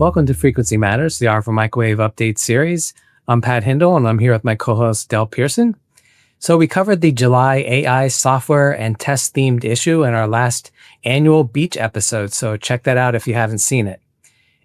Welcome to Frequency Matters, the RF Microwave Update series. I'm Pat Hindle, and I'm here with my co-host, Del Pearson. So we covered the July AI software and test-themed issue in our last annual Beach episode, so check that out if you haven't seen it.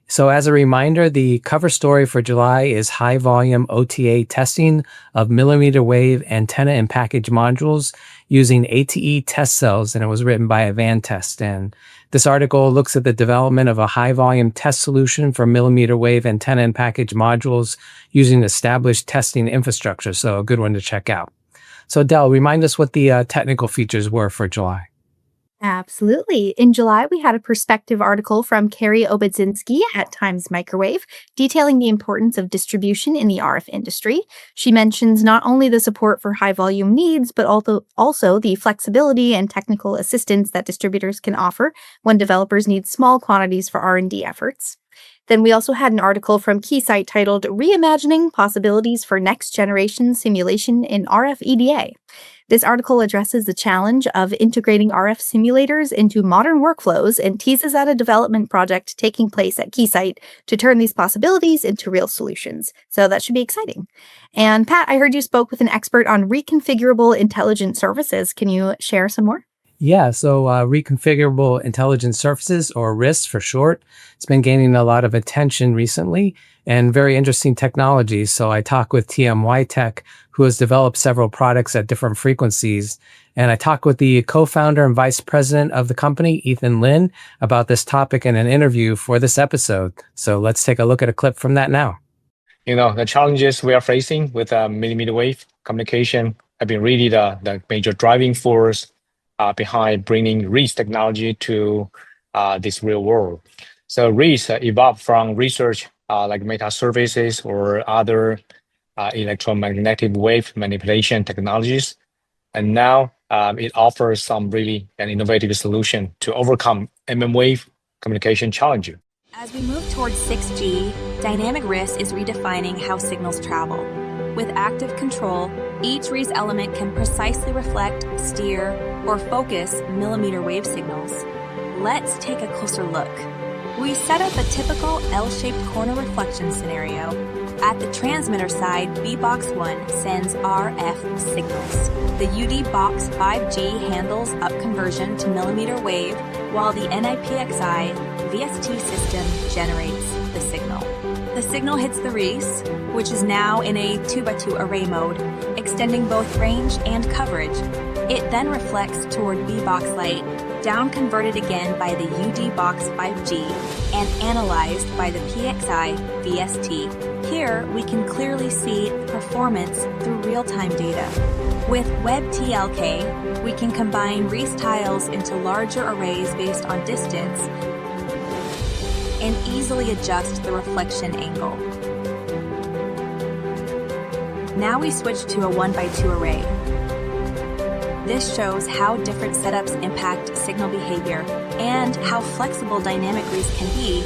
So as a reminder, the cover story for July is high-volume OTA testing of millimeter wave antenna and package modules using ATE test cells, and it was written by Advantest. And this article looks at the development of a high-volume test solution for millimeter wave antenna and package modules using established testing infrastructure, so a good one to check out. So Del, remind us what the technical features were for July. Absolutely. In July, we had a perspective article from Carrie Obadzinski at Times Microwave detailing the importance of distribution in the RF industry. She mentions not only the support for high-volume needs, but also the flexibility and technical assistance that distributors can offer when developers need small quantities for R&D efforts. Then we also had an article from Keysight titled Reimagining Possibilities for Next-Generation Simulation in RF EDA. This article addresses the challenge of integrating RF simulators into modern workflows and teases at a development project taking place at Keysight to turn these possibilities into real solutions. So that should be exciting. And Pat, I heard you spoke with an expert on reconfigurable intelligent surfaces. Can you share some more? Yeah, so Reconfigurable Intelligent Surfaces, or RIS for short, it's been gaining a lot of attention recently and very interesting technology. So I talked with TMYTEK, who has developed several products at different frequencies. And I talked with the co-founder and vice president of the company, Ethan Lin, about this topic in an interview for this episode. So let's take a look at a clip from that now. The challenges we are facing with millimeter wave communication have been really the major driving force behind bringing RIS technology to this real world. So RIS evolved from research like meta services or other electromagnetic wave manipulation technologies. And now it offers some really an innovative solution to overcome wave communication challenges. As we move towards 6G, dynamic RIS is redefining how signals travel. With active control, each RIS element can precisely reflect, steer, or focus millimeter wave signals. Let's take a closer look. We set up a typical L-shaped corner reflection scenario. At the transmitter side, B-Box1 sends RF signals. The UD-Box 5G handles up conversion to millimeter wave, while the NIPXI VST system generates the signal. The signal hits the RIS, which is now in a 2x2 array mode, extending both range and coverage. It then reflects toward B-Box light, down converted again by the UD-Box 5G, and analyzed by the PXI VST. Here, we can clearly see the performance through real-time data. With WebTLK, we can combine RIS tiles into larger arrays based on distance and easily adjust the reflection angle. Now we switch to a 1x2 array. This shows how different setups impact signal behavior and how flexible dynamic RIS can be.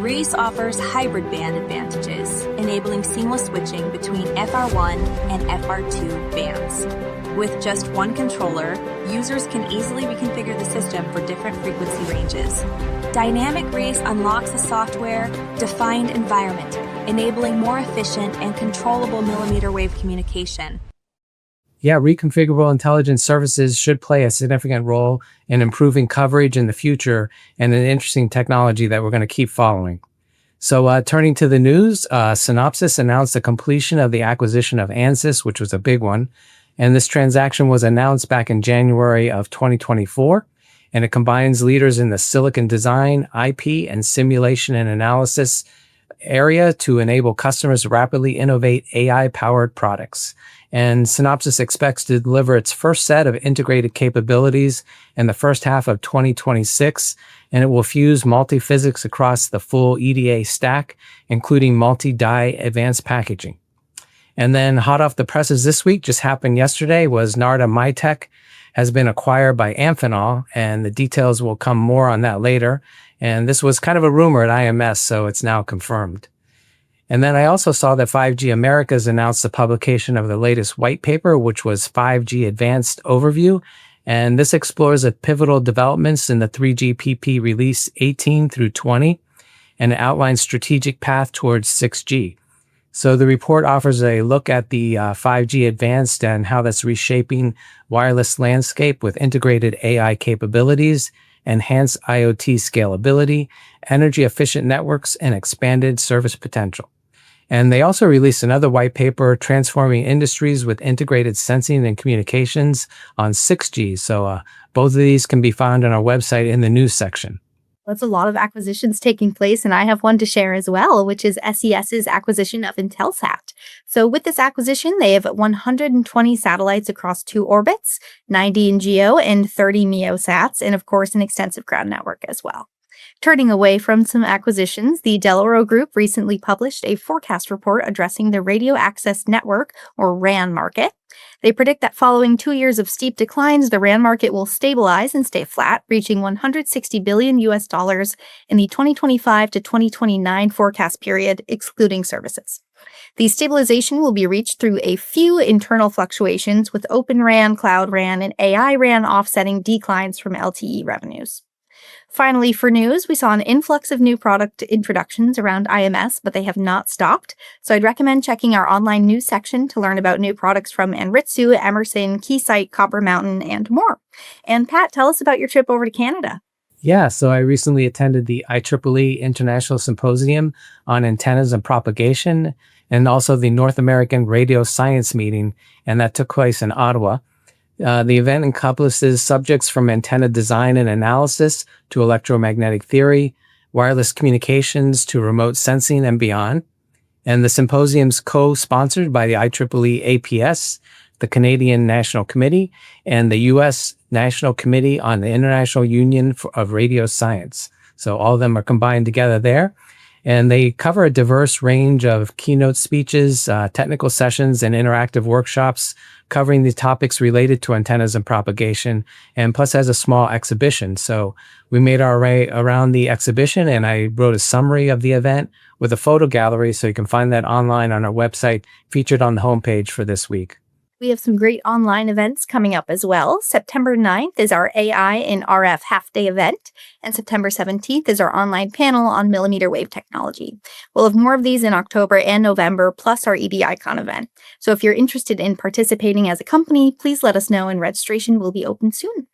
RIS offers hybrid band advantages, enabling seamless switching between FR1 and FR2 bands. With just one controller, users can easily reconfigure the system for different frequency ranges. Dynamic RIS unlocks a software-defined environment, enabling more efficient and controllable millimeter wave communication. Yeah, reconfigurable intelligent services should play a significant role in improving coverage in the future and an interesting technology that we're going to keep following. So turning to the news, Synopsys announced the completion of the acquisition of Ansys, which was a big one. And this transaction was announced back in January of 2024. And it combines leaders in the silicon design, IP, and simulation and analysis area to enable customers to rapidly innovate AI-powered products. And Synopsys expects to deliver its first set of integrated capabilities in the first half of 2026, and it will fuse multi-physics across the full EDA stack, including multi-die advanced packaging. And then hot off the presses this week, just happened yesterday, was TMYTEK has been acquired by Amphenol, and the details will come more on that later. And this was kind of a rumor at IMS, so it's now confirmed. And then I also saw that 5G Americas announced the publication of the latest white paper, which was 5G Advanced Overview. And this explores the pivotal developments in the 3GPP release 18 through 20 and it outlines strategic path towards 6G. So the report offers a look at the 5G advanced and how that's reshaping wireless landscape with integrated AI capabilities, enhanced IoT scalability, energy efficient networks, and expanded service potential. And they also released another white paper, Transforming Industries with Integrated Sensing and Communications on 6G. So both of these can be found on our website in the news section. That's a lot of acquisitions taking place, and I have one to share as well, which is SES's acquisition of Intelsat. So with this acquisition, they have 120 satellites across 2 orbits, 90 in GEO and 30 MEOsats, and of course an extensive ground network as well. Turning away from some acquisitions, the Delaware Group recently published a forecast report addressing the radio access network, or RAN market. They predict that following 2 years of steep declines, the RAN market will stabilize and stay flat, reaching $160 billion in the 2025 to 2029 forecast period, excluding services. The stabilization will be reached through a few internal fluctuations, with Open RAN, Cloud RAN, and AI RAN offsetting declines from LTE revenues. Finally, for news, we saw an influx of new product introductions around IMS, but they have not stopped. So I'd recommend checking our online news section to learn about new products from Anritsu, Emerson, Keysight, Copper Mountain, and more. And Pat, tell us about your trip over to Canada. Yeah, so I recently attended the IEEE International Symposium on Antennas and Propagation, and also the North American Radio Science Meeting, and that took place in Ottawa. The event encompasses subjects from antenna design and analysis to electromagnetic theory, wireless communications to remote sensing and beyond. And the symposium's co-sponsored by the IEEE APS, the Canadian National Committee, and the U.S. National Committee on the International Union of Radio Science. So all of them are combined together there. And they cover a diverse range of keynote speeches, technical sessions, and interactive workshops covering the topics related to antennas and propagation, and plus has a small exhibition. So we made our way around the exhibition, and I wrote a summary of the event with a photo gallery, so you can find that online on our website, featured on the homepage for this week. We have some great online events coming up as well. September 9th is our AI in RF half-day event, and September 17th is our online panel on millimeter wave technology. We'll have more of these in October and November, plus our EBICon event. So if you're interested in participating as a company, please let us know, and registration will be open soon.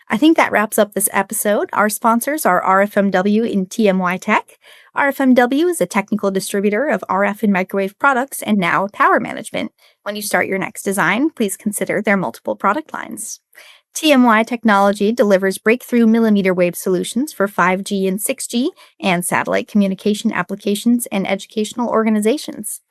I think that wraps up this episode. Our sponsors are RFMW and TMYTEK. RFMW is a technical distributor of RF and microwave products and now power management. When you start your next design, please consider their multiple product lines. TMY Technology delivers breakthrough millimeter wave solutions for 5G and 6G and satellite communication applications and educational organizations.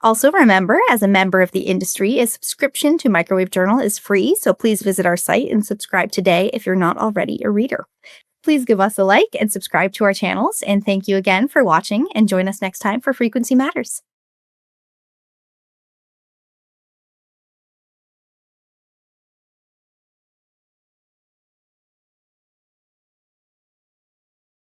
Also remember, as a member of the industry, a subscription to Microwave Journal is free, so please visit our site and subscribe today if you're not already a reader. Please give us a like and subscribe to our channels, and thank you again for watching, and join us next time for Frequency Matters.